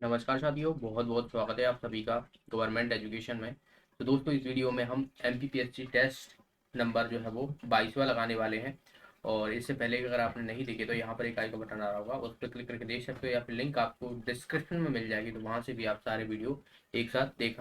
नमस्कार साथियों, बहुत बहुत स्वागत है आप सभी का गवर्नमेंट एजुकेशन में। तो दोस्तों, इस वीडियो में हम एमपीपीएससी टेस्ट नंबर जो है वो 22वां लगाने वाले हैं। और इससे पहले अगर आपने नहीं देखे तो यहाँ पर एक आई का बटन आ रहा होगा, उस पर क्लिक करके देख सकते हो, या फिर लिंक आपको डिस्क्रिप्शन में मिल जाएगी, तो वहाँ से भी आप सारे वीडियो एक साथ देख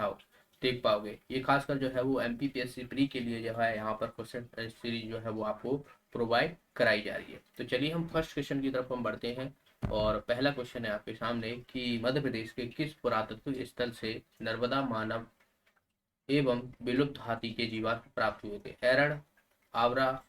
पाओगे। ये खासकर जो है वो एमपीपीएससी प्री के लिए जो है यहाँ पर क्वेश्चन सीरीज जो है वो आपको प्रोवाइड कराई जा रही है। तो चलिए हम फर्स्ट क्वेश्चन की तरफ हम बढ़ते हैं। और पहला क्वेश्चन है आपके सामने कि मध्य प्रदेश के किस पुरातत्व स्थल से नर्मदा मानव एवं विलुप्त हाथी के जीवाश्म प्राप्त हुए थे? एरण, आवरा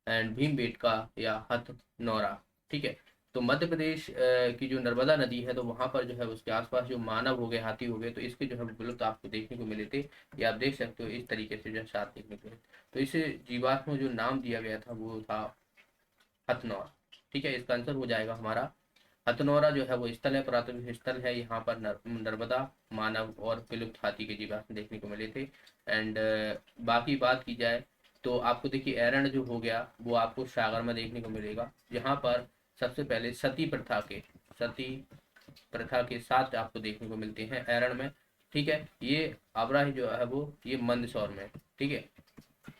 एंड भीमबेटका या हथनौरा। ठीक है। तो मध्य प्रदेश की जो नर्मदा नदी है, तो वहां पर जो है उसके आसपास जो मानव हो गए, हाथी हो गए, तो इसके जो है विलुप्त आपको देखने को मिले थे। ये आप देख सकते हो, इस तरीके से जो है साथ देखने को मिले। तो इस जीवाश्म जो नाम दिया गया था वो था हथनौर। ठीक है, इसका आंसर हो जाएगा हमारा हथनौरा। जो है वो स्थल है, पुरातत्व स्थल है। यहाँ पर नर्मदा मानव और विलुप्त हाथी के जीवाश्म देखने को मिले थे। एंड बाकी बात की जाए तो आपको देखिए एरण जो हो गया वो आपको सागर में देखने को मिलेगा, जहाँ पर सबसे पहले सती प्रथा के साथ आपको देखने को मिलते हैं एरण में। ठीक है। ये आबराही जो है वो ये मंदसौर में, ठीक है,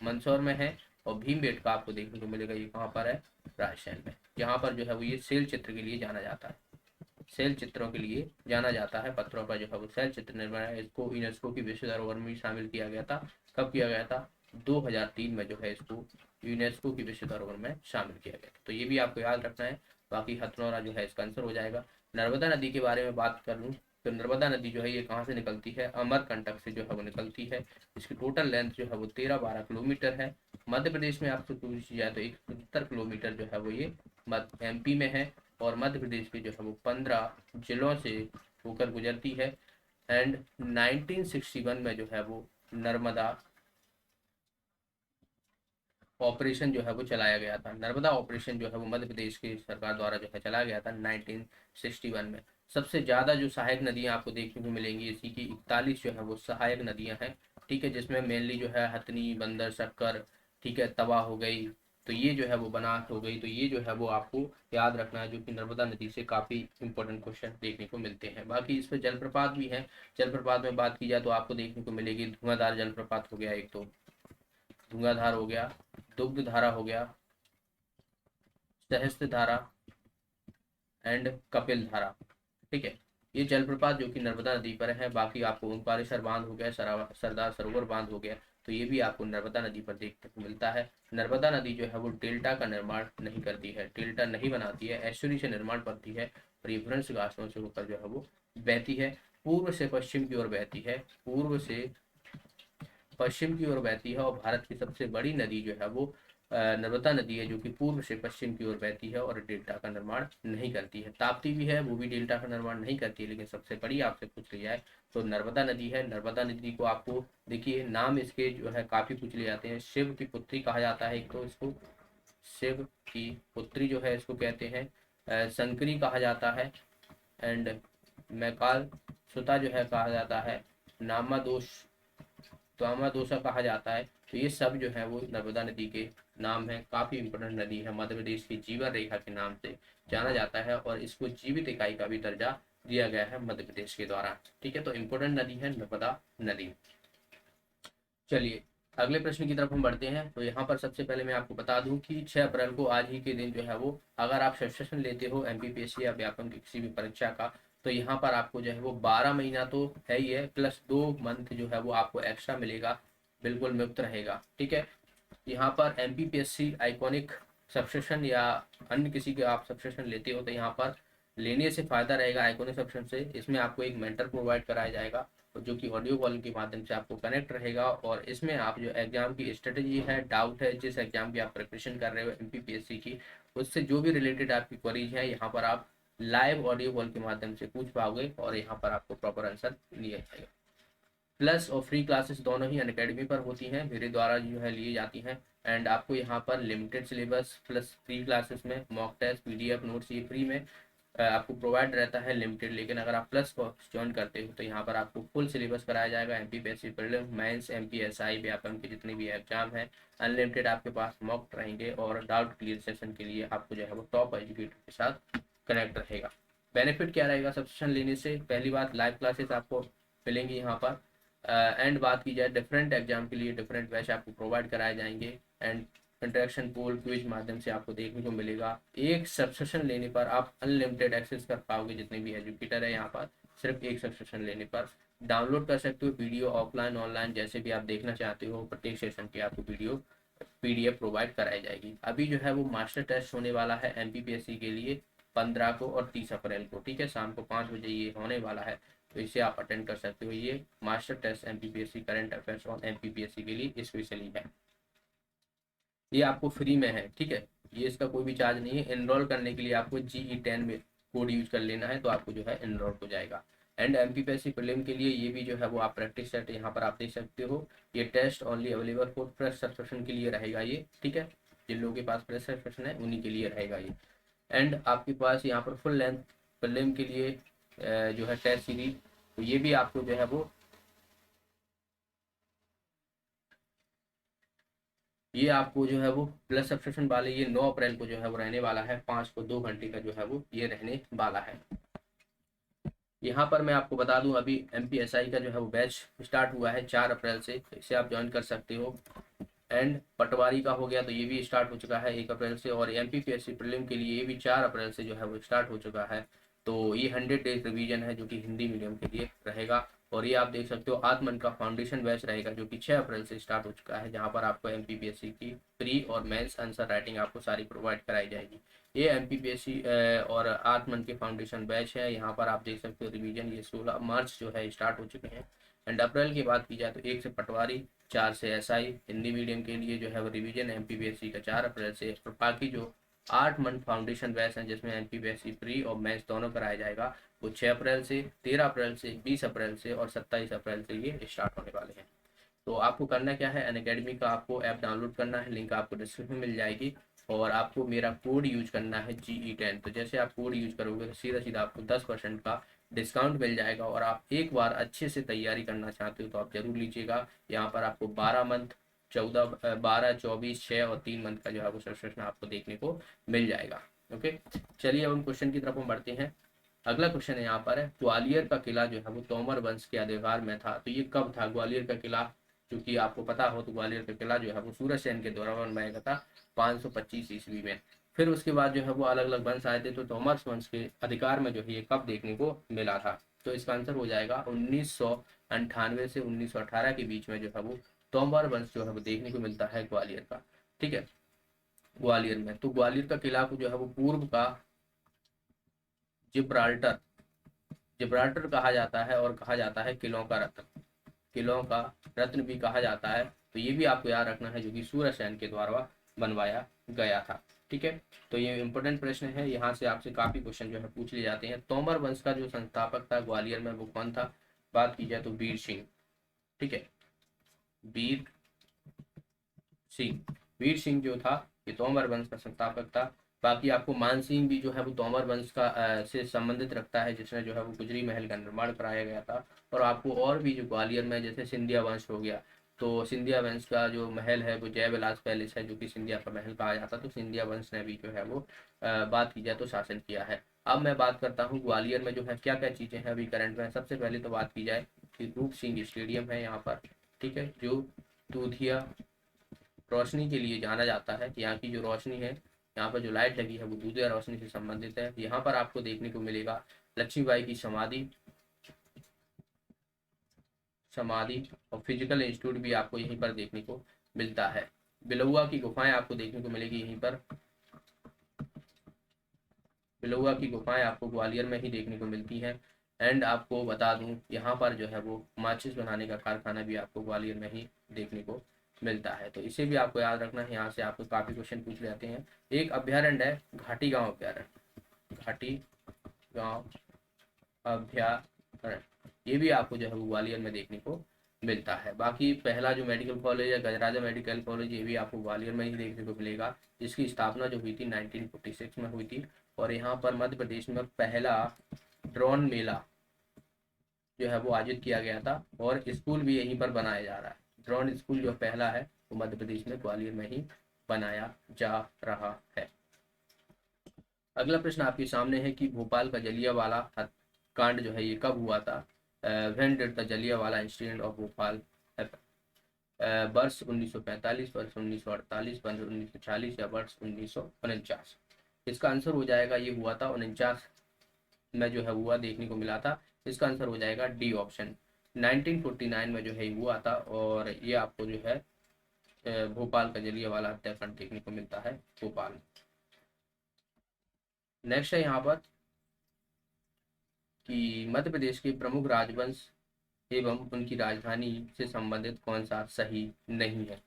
मंदसौर में है। और भीमबेटका आपको देखने को मिलेगा, ये कहाँ पर है? राजस्थान में। यहाँ पर जो है वो ये शैल चित्र के लिए जाना जाता है, शैल चित्रों के लिए जाना जाता है। पत्थरों पर जो है वो शैल चित्र निर्माण है। इसको यूनेस्को की विश्व धरोहर में शामिल किया गया था। कब किया गया था? 2003 में जो है इसको यूनेस्को की विश्व धरोहर में शामिल किया गया था। तो ये भी आपको याद रखना है। बाकी हथनौरा जो है इसका आंसर हो जाएगा। नर्मदा नदी के बारे में बात कर लूँ तो नर्मदा नदी जो है ये कहाँ से निकलती है? अमरकंटक से जो है वो निकलती है। इसकी टोटल लेंथ जो है वो 13-12 किलोमीटर है। मध्य प्रदेश में आपसे पूछी जाए तो 170 किलोमीटर जो है वो ये एमपी में है। और मध्य प्रदेश के जो है वो 15 जिलों से होकर गुजरती है। एंड 1961 में जो है वो नर्मदा ऑपरेशन जो है वो चलाया गया था। नर्मदा ऑपरेशन जो है वो मध्य प्रदेश की सरकार द्वारा जो है चलाया गया था 1961 में। सबसे ज़्यादा जो सहायक नदियाँ आपको देखने को मिलेंगी, इसी की 41 जो है वो सहायक नदियाँ हैं। ठीक है, जिसमें मेनली जो है हथनी, बंदर, शक्कर, ठीक है, तवा हो गई, तो ये जो है वो बनास हो गई। तो ये जो है वो आपको याद रखना है, जो कि नर्मदा नदी से काफ़ी इंपॉर्टेंट क्वेश्चन देखने को मिलते हैं। बाकी इस पर जलप्रपात भी हैं। जलप्रपात में बात की जाए तो आपको देखने को मिलेगी धुआंधार जलप्रपात हो गया, एक तो धुआंधार हो गया, दुग्ध धारा हो गया, सहस्त्र धारा एंड कपिल धारा। ठीक है, ये जलप्रपात जो कि नर्मदा नदी पर है। बाकी आपको ओंकारेश्वर बांध हो गया, सरदार सरोवर बांध हो गया, तो ये भी आपको नर्मदा नदी पर देखने को मिलता है। नर्मदा नदी जो है वो डेल्टा का निर्माण नहीं करती है, डेल्टा नहीं बनाती है, एस्चुरी से निर्माण करती है। और ये भ्रंश घाटों से होकर जो है वो बहती है, पूर्व से पश्चिम की ओर बहती है, पूर्व से पश्चिम की ओर बहती है। और भारत की सबसे बड़ी नदी जो है वो नर्मदा नदी है, जो कि पूर्व से पश्चिम की ओर बहती है और डेल्टा का निर्माण नहीं करती है। ताप्ती भी है, वो भी डेल्टा का निर्माण नहीं करती है, लेकिन सबसे बड़ी आपसे पूछ ली जाए तो नर्मदा नदी है। नर्मदा नदी को आपको देखिए नाम इसके जो है काफी पूछ लिए जाते हैं। शिव की पुत्री कहा जाता है, एक तो इसको शिव की पुत्री जो है इसको कहते हैं, शंकरी कहा जाता है। एंड मैकाल सुता जो है कहा जाता है, नामा दोष दोषा कहा जाता है। तो ये सब जो है वो नर्मदा नदी के नाम है। काफी इंपोर्टेंट नदी है, मध्य प्रदेश की जीवन रेखा के नाम से जाना जाता है, और इसको जीवित इकाई का भी दर्जा दिया गया है मध्य प्रदेश के द्वारा। ठीक है, तो इम्पोर्टेंट नदी है नर्मदा नदी। चलिए अगले प्रश्न की तरफ हम बढ़ते हैं। तो यहाँ पर सबसे पहले मैं आपको बता दूं कि 6 अप्रैल को आज ही के दिन जो है वो, अगर आप सेशन लेते हो एमपीपीएससी या व्यापम की किसी भी परीक्षा का, तो यहाँ पर आपको जो है वो 12 महीना तो है ही है, प्लस 2 मंथ जो है वो आपको एक्स्ट्रा मिलेगा, बिल्कुल मुफ्त रहेगा। ठीक है, यहाँ पर एमपीपीएससी आइकॉनिक सब्सक्रिप्शन या अन्य किसी के आप सब्सक्रिप्शन लेते हो, तो यहाँ पर लेने से फायदा रहेगा आइकॉनिक सब्सक्रिप्शन से। इसमें आपको एक मेंटर प्रोवाइड कराया जाएगा, जो कि ऑडियो कॉल के माध्यम से आपको कनेक्ट रहेगा। और इसमें आप जो एग्जाम की स्ट्रेटेजी है, डाउट है, जिस एग्जाम की आप प्रिपरेशन कर रहे हो एमपीपीएससी की, उससे जो भी रिलेटेड आपकी क्वेरीज है, यहाँ पर आप लाइव ऑडियो कॉल के माध्यम से पूछ पाओगे और यहाँ पर आपको प्रॉपर आंसर दिया जाएगा। प्लस और फ्री क्लासेस दोनों ही अनअकैडमी पर होती हैं, मेरे द्वारा जो है लिए जाती हैं। एंड आपको यहाँ पर limited syllabus plus free classes में मॉक टेस्ट, पीडीएफ नोट्स, ये फ्री में आपको प्रोवाइड रहता है, लिमिटेड। लेकिन अगर आप प्लस को ज्वाइन करते हो तो यहाँ पर आपको फुल सिलेबस कराया जाएगा। MPPSC prelim, mains, MPSI, Vyapam के जितने भी एग्जाम हैं, अनलिमिटेड आपके पास मॉक रहेंगे। और डाउट क्लियर सेशन के लिए आपको जो है वो टॉप एजुकेटर के साथ कनेक्ट रहेगा। बेनिफिट क्या रहेगा सब्सक्रिप्शन लेने से? पहली बात, लाइव क्लासेस आपको मिलेंगी यहाँ पर। एंड बात की जाए डिफरेंट एग्जाम के लिए डिफरेंट बैच आपको प्रोवाइड कराए जाएंगे। एंड इंटरेक्शन पोल क्विज माध्यम से आपको देखने को मिलेगा। एक सब्सक्रिप्शन लेने पर आप अनलिमिटेड एक्सेस कर पाओगे जितने भी एजुकेटर है यहाँ पर, सिर्फ एक सब्सक्रिप्शन लेने पर। डाउनलोड कर सकते हो वीडियो, ऑफलाइन ऑनलाइन जैसे भी आप देखना चाहते हो, प्रत्येक सेशन की आपको वीडियो पीडीएफ प्रोवाइड कराई जाएगी। अभी जो है वो मास्टर टेस्ट होने वाला है एमपीपीएससी के लिए 15 को और 30 अप्रैल को, ठीक है, शाम को 5 बजे ये होने वाला है। तो इसे आप अटेंड कर सकते हो। ये master test MPPSC current affairs on MPPSC के लिए स्पेशली है। ये आपको फ्री में है, ठीक है, ये इसका कोई भी चार्ज नहीं है। एनरोल करने के लिए आपको GE10 में कोड यूज कर लेना है तो आपको जो है एनरोल हो जाएगा। एंड एमपीपीएससी प्रीलिम के लिए ये भी जो है वो आप प्रैक्टिस सेट यहाँ पर आप देख सकते हो। ये test only available for fresh subscription के लिए रहेगा ये, ठीक है, जिन लोगों के पास फ्रेश सब्सक्रिप्शन है उन्हीं के लिए रहेगा ये। एंड आपके पास यहाँ पर फुल लेंथ प्रीलिम के लिए जो है टेस्ट सीरीज, तो ये भी आपको जो है वो ये आपको जो है वो प्लस सब्सक्रिप्शन वाले ये 9 अप्रैल को जो है वो रहने वाला है। 5 को 2 घंटे का जो है वो ये रहने वाला है। यहाँ पर मैं आपको बता दूं अभी MPSI का जो है वो बैच स्टार्ट हुआ है 4 अप्रैल से, तो इसे आप ज्वाइन कर सकते हो। एंड पटवारी का हो गया तो ये भी स्टार्ट हो चुका है 1 अप्रैल से। और MPPSC प्रीलिम के लिए ये भी 4 अप्रैल से जो है वो स्टार्ट हो चुका है। तो ये 100 डेज रिवीजन है जो कि हिंदी मीडियम के लिए रहेगा। और ये आप देख सकते हो आत्मन का फाउंडेशन बैच रहेगा जो कि 6 अप्रैल से स्टार्ट हो चुका है, जहाँ पर आपको MPPSC की प्री और मेंस आंसर राइटिंग आपको सारी प्रोवाइड कराई जाएगी। ये MPPSC और आत्मन के फाउंडेशन बैच है। यहाँ पर आप देख सकते हो रिवीजन ये 16 मार्च जो है स्टार्ट हो चुके हैं। एंड अप्रैल की बात की जाए तो 1 से पटवारी, 4 से SI हिंदी मीडियम के लिए जो है वो रिवीजन MPPSC का 4 अप्रैल से। और बाकी जो 8 मंथ फाउंडेशन बैच हैं जिसमें MPPSC प्री और मेंस दोनों कराया जाएगा, वो 6 अप्रैल से, 13 अप्रैल से, 20 अप्रैल से और 27 अप्रैल से ये स्टार्ट होने वाले हैं। तो आपको करना क्या है, अनअकैडमी का आपको ऐप डाउनलोड करना है, लिंक आपको डिस्क्रिप्शन में मिल जाएगी। और आपको मेरा कोड यूज करना है GE10। तो जैसे आप कोड यूज करोगे तो सीधा सीधा आपको 10% का डिस्काउंट मिल जाएगा। और आप एक बार अच्छे से तैयारी करना चाहते हो तो आप जरूर लीजिएगा। यहाँ पर आपको 12 मंथ, 14, 12, 24, 6 और 3 मंथ का जो है वो सब्सक्रिप्शन आपको देखने को मिल जाएगा। ओके, चलिए अब हम क्वेश्चन की तरफ हम बढ़ते हैं। अगला क्वेश्चन है यहाँ पर है, ग्वालियर का किला जो है वो तोमर वंश के अधिकार में था। तो ये कब था ग्वालियर का किला? क्योंकि आपको पता हो तो ग्वालियर का किला जो है वो सूरजसेन के द्वारा बनवाया गया था 525 ईस्वी में। फिर उसके बाद जो है वो अलग अलग वंश आए थे, तो तोमर वंश के अधिकार में जो है ये कब देखने को मिला था? तो इसका आंसर हो जाएगा 1998 से 1918 के बीच में जो है वो तोमर वंश जो है वो देखने को मिलता है ग्वालियर का, ठीक है, ग्वालियर में। तो ग्वालियर का किला को जो है वो पूर्व का जिब्राल्टर जिब्राल्टर कहा जाता है और कहा जाता है किलों का रत्न, किलों का रत्न भी कहा जाता है। तो ये भी आपको याद रखना है जो कि सूरजसेन के द्वारा बनवाया गया था, ठीक है। तो ये इंपोर्टेंट प्रश्न है, यहाँ से आपसे काफी क्वेश्चन जो है पूछ लिए जाते हैं। तोमर वंश का जो संस्थापक था ग्वालियर में वो कौन था? बात की जाए तो वीर सिंह, ठीक है, वीर सिंह। वीर सिंह जो था ये तोमर वंश का संस्थापक था। बाकी आपको मान सिंह भी जो है वो तोमर वंश का से संबंधित रखता है, जिसने जो है वो गुजरी महल का निर्माण कराया गया था। और आपको और भी जो ग्वालियर में जैसे सिंधिया वंश हो गया, तो सिंधिया वंश का जो महल है वो जय विलास पैलेस है जो कि सिंधिया का महल कहा जाता है। तो सिंधिया वंश ने भी जो है वो बात की जाए तो शासन किया है। अब मैं बात करता हूँ ग्वालियर में जो है क्या क्या चीजें हैं अभी करंट में। सबसे पहले तो बात की जाए कि रूप सिंह स्टेडियम है यहाँ पर, ठीक है, जो दूधिया रोशनी के लिए जाना जाता है। यहाँ की जो रोशनी है, यहाँ पर जो लाइट लगी है वो दूधिया रोशनी से संबंधित है। यहाँ पर आपको देखने को मिलेगा लक्ष्मीबाई की समाधि समाधि और फिजिकल इंस्टीट्यूट भी आपको यहीं पर देखने को मिलता है। बिलौआ की गुफाएं आपको देखने को मिलेगी यहीं पर। बिलौआ की गुफाएं आपको ग्वालियर में ही देखने को मिलती हैं। एंड आपको बता दूं यहाँ पर जो है वो माचिस बनाने का कारखाना भी आपको ग्वालियर में ही देखने को मिलता है। तो इसे भी आपको याद रखना है, यहाँ से आपको काफी क्वेश्चन पूछ जाते हैं। एक अभ्यारण्य है घाटी गांव अभ्यारण्य, घाटी गांव अभ्यारण्य, ये भी आपको जो है वो ग्वालियर में देखने को मिलता है। बाकी पहला जो मेडिकल कॉलेज है गजराजा मेडिकल कॉलेज, ये भी आपको ग्वालियर में ही देखने को मिलेगा, जिसकी स्थापना जो हुई थी 1946 में हुई थी। और यहाँ पर मध्य प्रदेश में पहला ड्रोन मेला जो है वो आयोजित किया गया था। और स्कूल भी यहीं पर बनाया जा रहा है। ड्रोन स्कूल जो पहला है वो मध्य प्रदेश में ग्वालियर में ही बनाया जा रहा है। अगला प्रश्न आपके सामने है कि भोपाल का जलियांवाला कांड जो है ये कब हुआ था? When did the Jallianwala incident of Bhopal happen? वर्ष 1945, वर्ष 1948, वर्ष 1940 या वर्ष 1949? इसका आंसर हो जाएगा, ये हुआ था 49 में जो है हुआ देखने को मिला था। इसका आंसर हो जाएगा डी ऑप्शन, 1949 में जो है हुआ था। और ये आपको जो है भोपाल का जलियांवाला हत्याकांड देखने को मिलता है भोपाल। नेक्स्ट है यहाँ पर कि मध्य प्रदेश के प्रमुख राजवंश एवं उनकी राजधानी से संबंधित कौन सा सही नहीं है?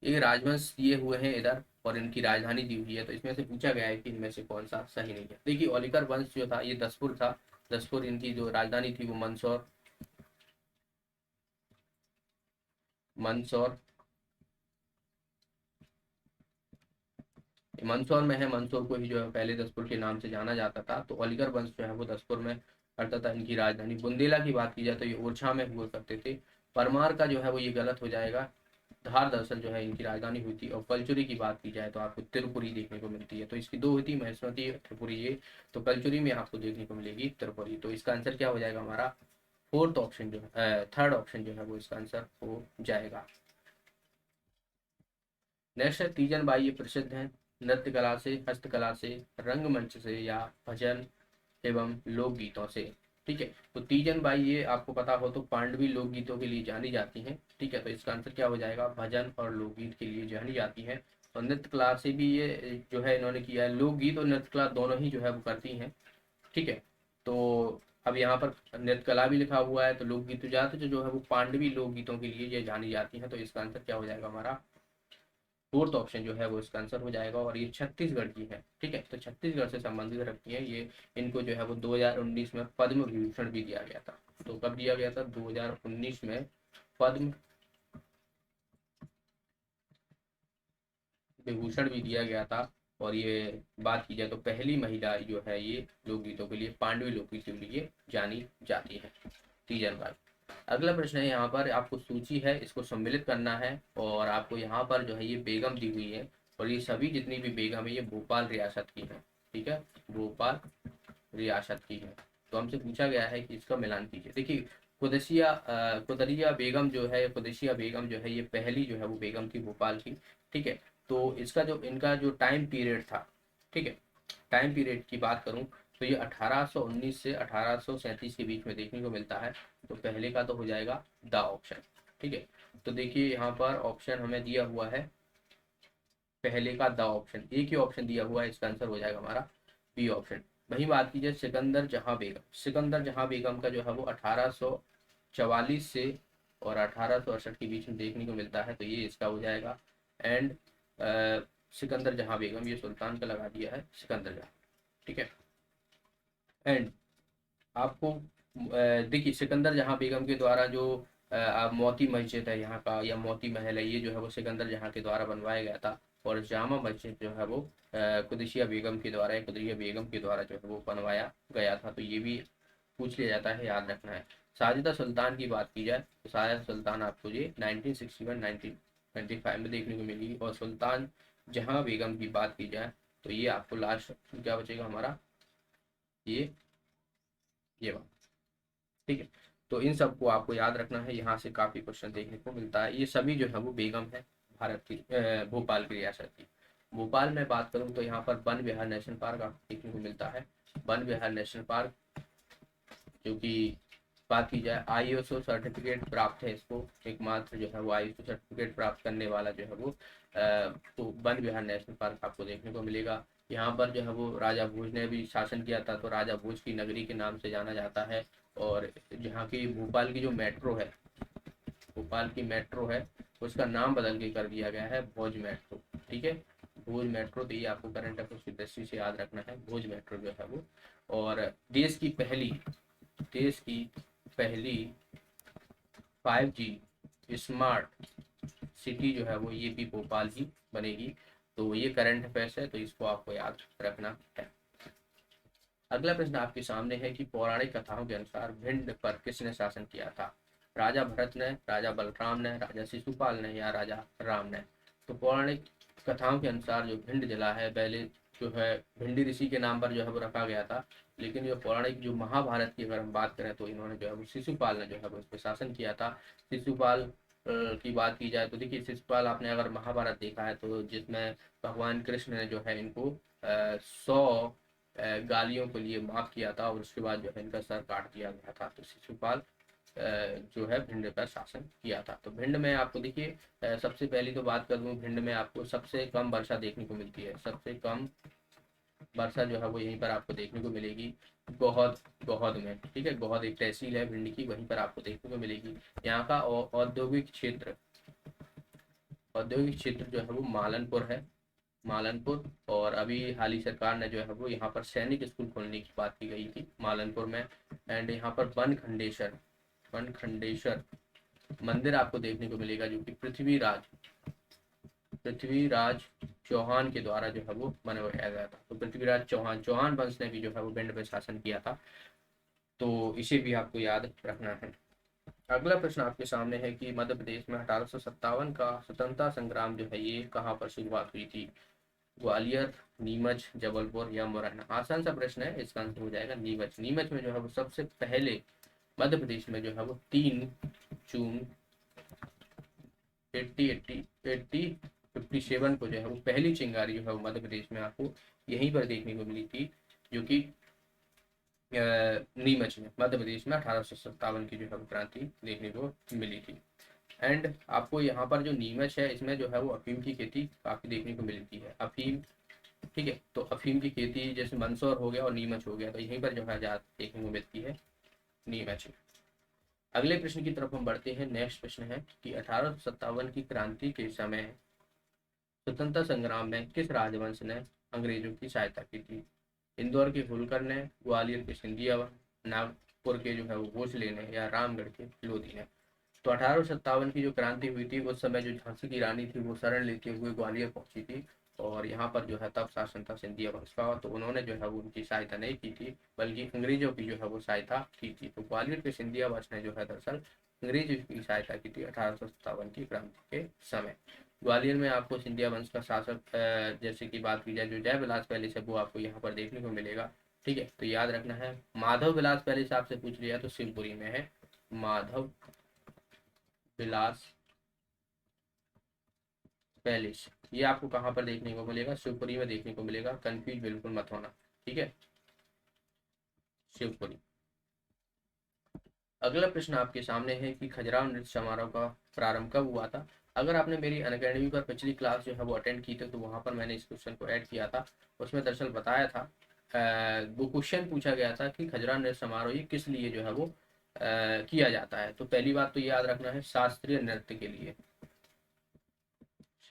ये राजवंश दिए हुए हैं इधर और इनकी राजधानी दी हुई है, तो इसमें से पूछा गया है कि इनमें से कौन सा सही नहीं है। देखिए ओलिकर वंश जो था ये दसपुर था। दसपुर इनकी जो राजधानी थी वो मंदसौर मंदसौर मंदसौर में है। मंदसौर को ही जो है पहले दसपुर के नाम से जाना जाता था। तो ओलिकर वंश जो है वो दसपुर में करता था। इनकी राजधानी बुंदेला की बात की जाए तो ये ओरछा में हुआ करते थे। परमार का जो है वो ये गलत हो जाएगा। धार दरअसल जो है इनकी राजधानी हुई थी। और कलचुरी की बात की जाए तो आपको त्रिपुरी देखने को मिलती है। तो इसकी दो हुई थी, महेश्वती त्रिपुरी ये। तो कलचुरी में आपको देखने को मिलेगी त्रिपुरी। तो इसका आंसर क्या हो जाएगा हमारा? फोर्थ ऑप्शन जो है, थर्ड ऑप्शन जो है वो इसका आंसर हो जाएगा। नेक्स्ट है तीजन बाई। ये प्रसिद्ध है नृत्य कला से, हस्तकला से, रंगमंच से या भजन एवं लोकगीतों से। ठीक है, तो तीजन बाई ये आपको पता हो तो पांडवी लोकगीतों के लिए जानी जाती हैं। ठीक है, तो इसका आंसर क्या हो जाएगा? भजन और लोकगीत के लिए जानी जाती हैं। और नृत्य कला से भी ये जो है इन्होंने किया है। लोकगीत और नृत्य कला दोनों ही जो है वो करती हैं। ठीक है, तो अब यहाँ पर नृत्य कला भी लिखा हुआ है, तो लोकगीत जाते जो है वो पांडवी लोकगीतों के लिए ये जानी जाती हैं। तो इसका आंसर क्या हो जाएगा हमारा? फोर्थ ऑप्शन जो है वो इसका आंसर हो जाएगा। और ये छत्तीसगढ़ की है। ठीक है, तो छत्तीसगढ़ से संबंधित रखती है ये। इनको जो है वो 2019 में पद्म विभूषण भी दिया गया था। तो कब दिया गया था? 2019 में पद्म विभूषण भी दिया गया था। और ये बात की जाए तो पहली महिला जो है ये लोकगीतों के लिए, पांडवी लोकगीत के लिए जानी जाती है, तीजन बाई। अगला प्रश्न है यहाँ पर आपको सूची है, इसको सम्मिलित करना है। और आपको यहाँ पर जो है ये बेगम दी हुई है। और ये सभी जितनी भी बेगम है ये भोपाल रियासत की है। ठीक है, भोपाल रियासत की है। तो हमसे पूछा गया है कि इसका मिलान कीजिए। देखिए कुदरिया बेगम जो है, कुदसिया बेगम जो है ये पहली जो है वो बेगम थी भोपाल की। ठीक है, तो इसका जो इनका जो टाइम पीरियड था, ठीक है, टाइम पीरियड की बात करूं तो ये 1819 से 1837 के बीच में देखने को मिलता है। तो पहले का तो हो जाएगा द ऑप्शन। ठीक है, तो देखिए यहाँ पर ऑप्शन हमें दिया हुआ है पहले का द ऑप्शन, एक ही ऑप्शन दिया हुआ है। इसका आंसर हो जाएगा हमारा बी ऑप्शन। वही बात की जाए सिकंदर जहां बेगम, सिकंदर जहां बेगम का जो है वो 1844 से और 1868 के बीच में देखने को मिलता है। तो ये इसका हो जाएगा। एंड सिकंदर जहां बेगम, ये सुल्तान का लगा दिया है सिकंदर जहां। ठीक है, एंड आपको देखिए सिकंदर जहां बेगम के द्वारा जो मोती मस्जिद है यहाँ का, या मोती महल है, ये जो है वो सिकंदर जहां के द्वारा बनवाया गया था। और जामा मस्जिद जो है वो कुदसिया बेगम के द्वारा या कुदरिया बेगम के द्वारा जो है वो बनवाया गया था। तो ये भी पूछ लिया जाता है, याद रखना है। साजिदा सुल्तान की बात की जाए तो साजिदा सुल्तान आपको ये 1961 1925 में देखने को मिली। और सुल्तान जहां बेगम की बात की जाए तो ये आपको लास्ट क्या बचेगा हमारा? ये बात। ठीक है, तो इन सबको आपको याद रखना है। यहाँ से काफी क्वेश्चन देखने को मिलता है। ये सभी जो है वो बेगम है भारत की, भोपाल की रियासत की। भोपाल में बात करूँ तो यहाँ पर वन विहार नेशनल पार्क आपको देखने को मिलता है। वन विहार नेशनल पार्क जो कि बात की जाए आईएसओ सर्टिफिकेट प्राप्त है इसको, एकमात्र जो है वो आईएसओ सर्टिफिकेट प्राप्त करने वाला जो है वो तो वन विहार नेशनल पार्क आपको देखने को मिलेगा। यहाँ पर जो है वो राजा भोज ने भी शासन किया था, तो राजा भोज की नगरी के नाम से जाना जाता है। और जहाँ की भोपाल की जो मेट्रो है, भोपाल की मेट्रो है, उसका नाम बदल के कर दिया गया है भोज मेट्रो। ठीक है, भोज मेट्रो। तो ये आपको करंट अफेयर्स की दृष्टि से याद रखना है, भोज मेट्रो जो है वो। और देश की पहली 5G स्मार्ट सिटी जो है वो ये भी भोपाल ही बनेगी। तो ये करंट अफेयर्स है, तो इसको आपको याद रखना है। अगला प्रश्न आपके सामने है कि पौराणिक कथाओं के अनुसार भिंड पर किसने शासन किया था? राजा भरत ने, राजा बलराम ने, राजा शिशुपाल ने या राजा राम ने? तो पौराणिक कथाओं के अनुसार जो भिंड जिला है पहले जो है भिंडी ऋषि के नाम पर जो है वो रखा गया था। लेकिन जो पौराणिक जो महाभारत की अगर हम बात करें तो इन्होंने जो है वो शिशुपाल ने जो है वो इस पर शासन किया था। शिशुपाल की बात की जाए तो देखिए, शिशुपाल आपने अगर महाभारत देखा है तो जिसमें भगवान कृष्ण ने जो है इनको 100 गालियों के लिए माफ किया था और उसके बाद जो है इनका सर काट दिया गया था। तो शिशुपाल जो है भिंड पर शासन किया था। तो भिंड में आपको देखिए, सबसे पहली तो बात कर दूं, भिंड में आपको सबसे कम वर्षा देखने को मिलती है। सबसे कम वर्षा जो है वो यहीं पर आपको देखने को मिलेगी, गौहद गौहद में। ठीक है, गौहद एक तहसील है भिंड की, वहीं पर आपको देखने को मिलेगी। यहाँ का औद्योगिक क्षेत्र जो है वो मालनपुर है, मालनपुर। और अभी हाल ही सरकार ने जो है वो यहाँ पर सैनिक स्कूल खोलने की बात की गई थी मालनपुर में। एंड यहाँ पर वन खंडेश्वर मंदिर आपको देखने को मिलेगा, जो कि पृथ्वीराज चौहान के द्वारा जो है वो बनवाया गया था। तो पृथ्वीराज चौहान वंश ने भी जो है वो भिंड पे शासन किया था। तो इसे भी आपको याद रखना है। अगला प्रश्न आपके सामने है कि मध्य प्रदेश में 1857 का स्वतंत्रता संग्राम जो है ये कहाँ पर शुरुआत हुई थी? ग्वालियर, नीमच, जबलपुर या मुरैना? आसान सा प्रश्न है, इसका आंसर हो जाएगा नीमच। नीमच में जो है वो सबसे पहले मध्य प्रदेश में जो है वो 3 जून 1857 को जो है वो पहली चिंगारी जो है वो मध्य प्रदेश में आपको यहीं पर देखने को मिली थी, जो कि नीमच में मध्य प्रदेश में 1857 की जो है वो क्रांति देखने को मिली थी। एंड आपको यहाँ पर जो नीमच है इसमें जो है वो अफीम की खेती काफी देखने को मिलती है, अफीम। ठीक है, तो अफीम की खेती जैसे मंदसौर हो गया और नीमच हो गया, तो यहीं पर जो है ज्यादा देखने को मिलती है, नीमच। अगले प्रश्न की तरफ हम बढ़ते हैं। नेक्स्ट प्रश्न है कि 1857 की क्रांति के समय स्वतंत्रता संग्राम में किस राजवंश ने अंग्रेजों की सहायता की थी? इंदौर के होलकर ने, ग्वालियर के सिंधिया, नागपुर के जो है वो भोसले ने, या रामगढ़ के लोधी ने? तो 1857 की जो क्रांति हुई थी उस समय जो झांसी की रानी थी वो शरण लेते हुए ग्वालियर पहुंची थी। और यहाँ पर जो है तब शासन था सिंधिया वंश का, तो उन्होंने जो है वो उनकी सहायता नहीं की थी, बल्कि अंग्रेजों की जो है वो सहायता की थी। तो ग्वालियर के सिंधिया वंश ने जो है दरअसल अंग्रेजों की सहायता की थी 1857 की क्रांति के समय। ग्वालियर में आपको सिंधिया वंश का शासक जैसे कि बात की जाए जो जय विलास पैलेस है वो आपको यहाँ पर देखने को मिलेगा। ठीक है, तो याद रखना है, माधव विलास पैलेस आपसे पूछ लिया तो शिवपुरी में है, माधव विलास पैलेस। ये आपको कहाँ पर देखने को मिलेगा? शिवपुरी में देखने को मिलेगा, कंफ्यूज बिल्कुल मत होना। ठीक है, शिवपुरी। अगला प्रश्न आपके सामने है कि खजुराहो नृत्य समारोह का प्रारंभ कब हुआ था? अगर आपने मेरी अनअकैडमी पर पिछली क्लास जो है वो अटेंड की थी तो वहां पर मैंने इस क्वेश्चन को ऐड किया था। उसमें दरअसल बताया था, वो क्वेश्चन पूछा गया था कि खजुराहो नृत्य समारोह ये किस लिए जो है वो किया जाता है। तो पहली बात तो ये याद रखना है, शास्त्रीय नृत्य के लिए,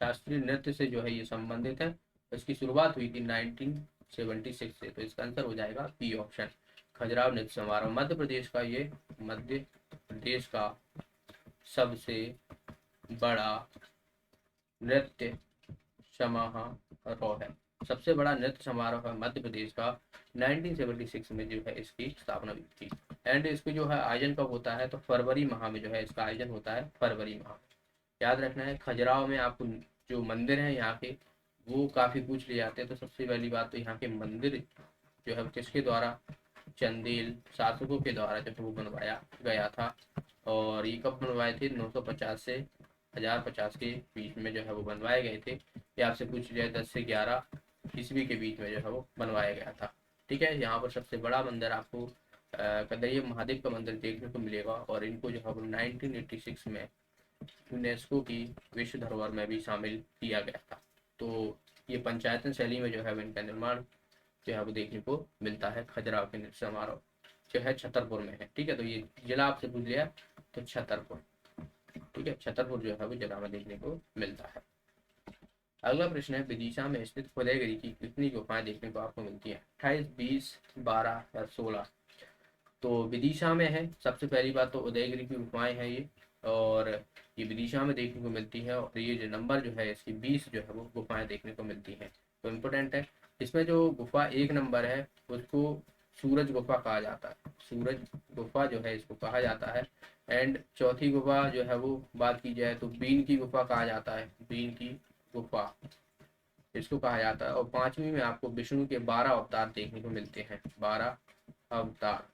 शास्त्रीय नृत्य से जो है ये संबंधित है। इसकी शुरुआत हुई थी 1976 से, तो इसका आंसर हो जाएगा बी ऑप्शन, खजुराहो नृत्य समारोह। मध्य प्रदेश का सबसे बड़ा नृत्य समारोह है, सबसे बड़ा नृत्य समारोह है मध्य प्रदेश का। 1976 में जो है इसकी स्थापना हुई थी। एंड इसको जो है आयोजन कब होता है? तो फरवरी माह में जो है इसका आयोजन होता है, फरवरी माह। याद रखना है, खजुराहो में आपको जो मंदिर है यहाँ के वो काफी पूछ लिए जाते हैं। तो सबसे पहली बात तो यहाँ के मंदिर जो है किसके द्वारा, चंदेल शासकों के द्वारा जो है वो बनवाया गया था। और ये कब बनवाए थे? 950 से 1050 के बीच में जो है वो बनवाए गए थे। ये आपसे पूछ लिया 10 से 11 ईस्वी के बीच में जो है वो बनवाया गया था। ठीक है, यहाँ पर सबसे बड़ा मंदिर आपको कदरिया महादेव का मंदिर देखने को मिलेगा, और इनको जो है वो 1986 में यूनेस्को की विश्व धरोहर में भी शामिल किया गया था। तो ये पंचायतन शैली में जो है इनका निर्माण जो है वो देखने को मिलता है। खजुराहो के नृत्य समारोह जो है छतरपुर में है। ठीक है, तो ये जिला आपसे पूछ लिया तो छतरपुर। ठीक है, छतरपुर जो है वो जिला में देखने को मिलता है। अगला प्रश्न है, विदिशा में स्थित उदयगिरी की कितनी गुफाएं देखने को आपको मिलती है? 28, 20, 12 या 16? तो विदिशा में है, सबसे पहली बात तो उदयगिरी की गुफाएं हैं ये, और ये विदिशा में देखने को मिलती है। और ये जो नंबर जो है इसकी 20 जो है वो गुफाएं देखने को मिलती हैं। तो इम्पोर्टेंट है, इसमें जो गुफा 1 नंबर है उसको सूरज गुफा कहा जाता है, सूरज गुफा जो है इसको कहा जाता है। एंड चौथी गुफा जो है वो बात की जाए तो बीन की गुफा कहा जाता है, बीन की गुफा। इसको कहा जाता है। और 5वीं में आपको विष्णु के 12 अवतार देखने को मिलते हैं, 12 अवतार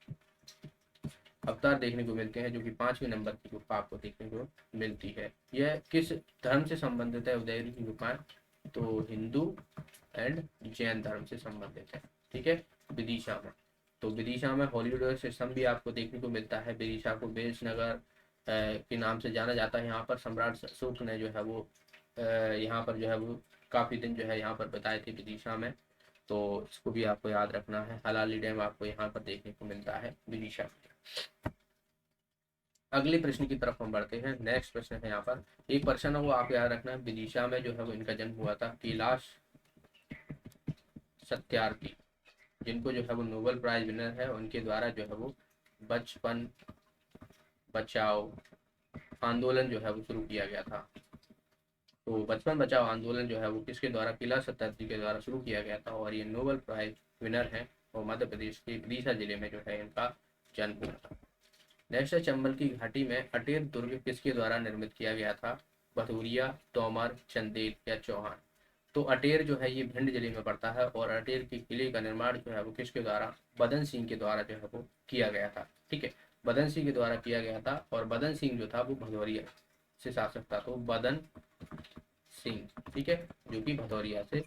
अवतार देखने को मिलते हैं, जो कि 5वें नंबर की गुफा आपको देखने को मिलती है। यह किस धर्म से संबंधित है उदयगिरी की गुफाएं? तो हिंदू एंड जैन धर्म से संबंधित है। ठीक है, विदिशा में, तो विदिशा में हॉलीवुड सिस्टम भी आपको देखने को मिलता है। विदिशा को बेस नगर के नाम से जाना जाता है। यहाँ पर सम्राट अशोक ने जो है वो यहाँ पर जो है वो काफ़ी दिन जो है यहाँ पर बिताए थे विदिशा में, तो इसको भी आपको याद रखना है। हलाली डैम आपको यहाँ पर देखने को मिलता है विदिशा में। अगले प्रश्न की तरफ हम बढ़ते हैं। नेक्स्ट प्रश्न है यहाँ पर, एक प्रश्न है वो आप याद रखना है। विदिशा में जो है वो इनका जन्म हुआ था। कैलाश सत्यार्थी, जिनको जो है वो नोबेल प्राइज विनर है, उनके द्वारा जो है वो बचपन बचाओ आंदोलन जो है वो शुरू किया गया था। तो बचपन बचाओ आंदोलन जो है वो किसके द्वारा? कैलाश सत्यार्थी के द्वारा शुरू किया गया था, और ये नोबेल प्राइज विनर है, और मध्य प्रदेश के विदिशा जिले में जो है इनका जन्म हुआ था। नेक्स्ट है, चंबल की घाटी में अटेर दुर्ग किसके द्वारा निर्मित किया गया था? भदौरिया, तोमर, चंदेल या चौहान? तो अटेर जो है ये भिंड जिले में पड़ता है, और अटेर के किले का निर्माण जो है वो किसके द्वारा? बदन सिंह के द्वारा जो है वो किया गया था। ठीक है, बदन सिंह के द्वारा किया गया था, और बदन सिंह जो था वो भदौरिया से शासक था, तो बदन सिंह, ठीक है, जो कि भदौरिया से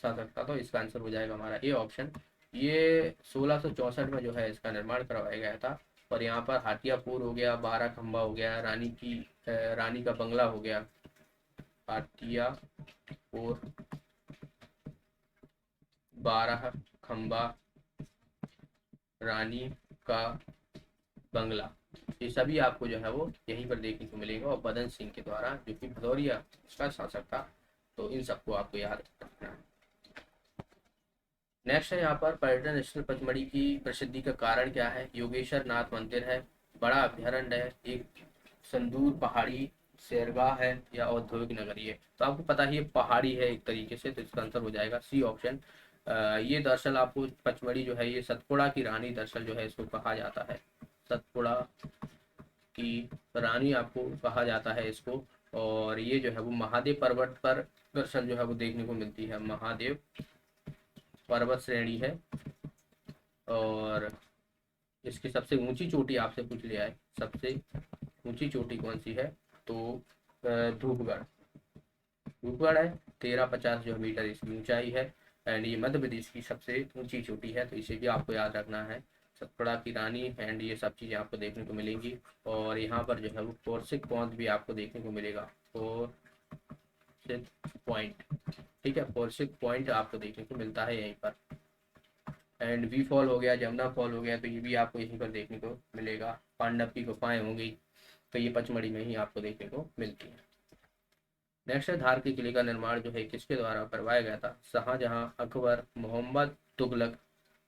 शासक था। तो इसका आंसर हो जाएगा हमारा ए ऑप्शन। ये 1664 में जो है इसका निर्माण करवाया गया था, और यहाँ पर हाटियापुर हो गया, 12 खंबा हो गया, रानी का बंगला हो गया, हाटियापुर, 12 खंबा, रानी का बंगला, ये सभी आपको जो है वो यहीं पर देखने को मिलेगा, और बदन सिंह के द्वारा, जो कि भदौरिया का शासक था। तो इन सबको आपको याद रखना है। नेक्स्ट है यहाँ पर, पर्यटन स्थल पचमढ़ी की प्रसिद्धि का कारण क्या है? योगेश्वर नाथ मंदिर है, बड़ा अभ्यारण्य है, एक संदूर पहाड़ी सैरगाह है, या औद्योगिक नगरी है? तो आपको पता ही है पहाड़ी है एक तरीके से, तो इसका आंसर हो जाएगा सी ऑप्शन। ये दरअसल आपको पचमढ़ी जो है ये सतपुड़ा की रानी दरअसल जो है इसको कहा जाता है, सतपुड़ा की रानी आपको कहा जाता है इसको। और ये जो है वो महादेव पर्वत पर दरअसल जो है वो देखने को मिलती है, महादेव पर्वत श्रेणी है। और इसकी सबसे ऊंची चोटी आपसे पूछ लिया है, सबसे ऊंची चोटी कौन सी है? तो धूपगढ़, धूपगढ़ है, 1350 जो मीटर इसकी ऊंचाई है, एंड ये मध्य प्रदेश की सबसे ऊंची चोटी है, तो इसे भी आपको याद रखना है। सतपुड़ा की रानी एंड ये सब चीज़ें आपको देखने को मिलेंगी। और यहाँ पर जो है वो कोर्सिक पॉइंट भी आपको देखने को मिलेगा, कोर्सिक पॉइंट, ठीक है, कोर्सिक पॉइंट आपको देखने को मिलता है यहीं पर। एंड वी फॉल हो गया, जमुना फॉल हो गया, तो ये भी आपको यहीं पर देखने को मिलेगा। पांडव की गुफाएं होंगी, तो ये पचमढ़ी में ही आपको देखने को मिलती है। नेक्स्ट है, धार के किले का निर्माण जो है किसके द्वारा करवाया गया था? शाहजहां, अकबर, मोहम्मद तुगलक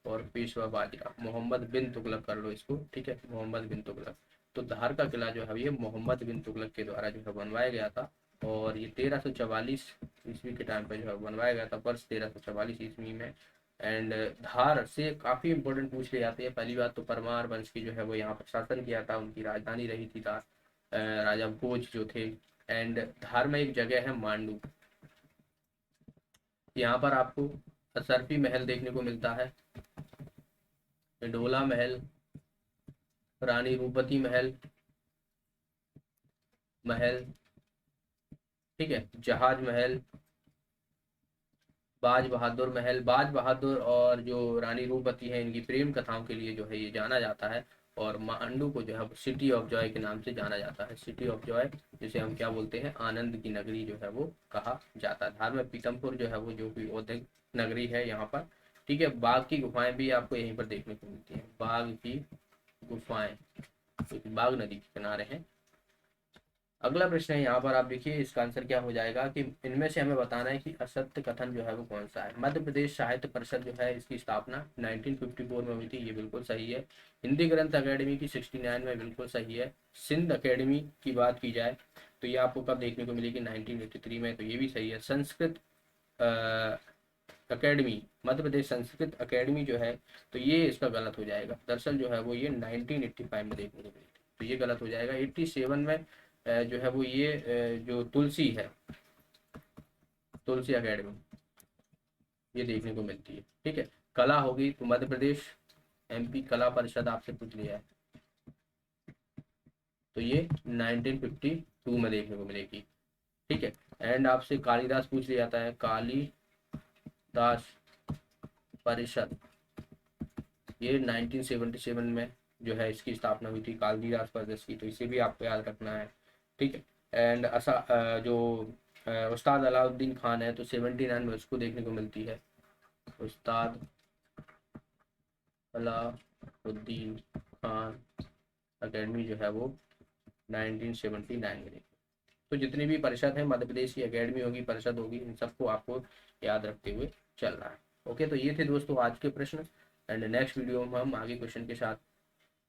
और पेशवा बाजीराव। मोहम्मद बिन तुगलक कर लो इसको, ठीक है, मोहम्मद बिन तुगलक। तो धार का किला जो है ये मोहम्मद बिन तुगलक के द्वारा जो है बनवाया गया था, और ये 1344 ईस्वी के टाइम पर जो है बनवाया गया था, वर्ष 1344 ईस्वी में। एंड धार से काफ़ी इंपॉर्टेंट पूछ ले जाते हैं। पहली बात तो परमार वंश की जो है वो यहाँ पर शासन किया था, उनकी राजधानी रही थी धार, राजा भोज जो थे। एंड धार में एक जगह है मांडू, यहाँ पर आपको असरफी महल देखने को मिलता है, ढोला महल, रानी रूपवती महल, ठीक है, जहाज महल, बाज बहादुर महल। बाज बहादुर और जो रानी रूपवती है, इनकी प्रेम कथाओं के लिए जो है ये जाना जाता है, और मांडू को जो है सिटी ऑफ जॉय के नाम से जाना जाता है, सिटी ऑफ जॉय, जिसे हम क्या बोलते हैं? आनंद की नगरी जो है वो कहा जाता है। धार में पीतमपुर जो है वो जो कि औद्योगिक नगरी है यहाँ पर, ठीक है। बाघ की गुफाएं भी आपको यहीं पर देखने को मिलती हैं, बाघ की गुफाएं, क्योंकि बाघ नदी के किनारे हैं। अगला प्रश्न है यहाँ पर, आप देखिए इसका आंसर क्या हो जाएगा कि इनमें से हमें बताना है कि असत्य कथन जो है वो कौन सा है। मध्य प्रदेश साहित्य परिषद जो है इसकी स्थापना 1954 में हुई थी, ये बिल्कुल सही है। हिंदी ग्रंथ अकेडमी की 69 में, बिल्कुल सही है। सिंध अकेडमी की बात की जाए तो ये आपको कब देखने को मिलेगी? 1983 में, तो ये भी सही है। संस्कृत अकेडमी, मध्य प्रदेश संस्कृत अकेडमी जो है, तो ये इसका गलत हो जाएगा। दरअसल जो है वो ये 1985 में देखने को मिली थी, तो ये गलत हो जाएगा। 87 में जो है वो ये जो तुलसी है, तुलसी अकेडमी, ये देखने को मिलती है। ठीक है, कला होगी तो मध्य प्रदेश MP कला परिषद आपसे पूछ लिया है, तो ये 1952 में देखने को मिलेगी। ठीक है, एंड आपसे कालिदास पूछ लिया जाता है, कालिदास परिषद ये 1977 में जो है इसकी स्थापना हुई थी, कालिदास परिषद की, तो इसे भी आपको याद रखना है। ठीक है, एंड जो उस्ताद अलाउद्दीन खान है तो 79 में उसको देखने को मिलती है, उस्ताद अलाउद्दीन खान अकेडमी जो है वो 1979 में। तो जितनी भी परिषद है मध्य प्रदेश की अकेडमी होगी, परिषद होगी, इन सबको आपको याद रखते हुए चलना है। ओके, तो ये थे दोस्तों आज के प्रश्न, एंड नेक्स्ट वीडियो में हम आगे क्वेश्चन के साथ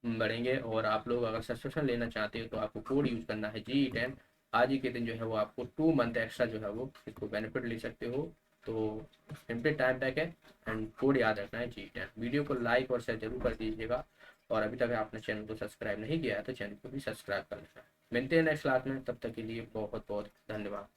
बढ़ेंगे। और आप लोग अगर सब्सक्रिप्शन लेना चाहते हो तो आपको कोड यूज करना है GE10। आज ही के दिन जो है वो आपको 2 मंथ एक्स्ट्रा जो है वो इसको बेनिफिट ले सकते हो। तो लिमिटेड टाइम तक है, एंड कोड याद रखना है GE10। वीडियो को लाइक और शेयर जरूर कर दीजिएगा, और अभी तक आपने चैनल को सब्सक्राइब नहीं किया है तो चैनल को भी सब्सक्राइब कर लेना। मिलते हैं नेक्स्ट क्लास में, तब तक के लिए बहुत बहुत धन्यवाद।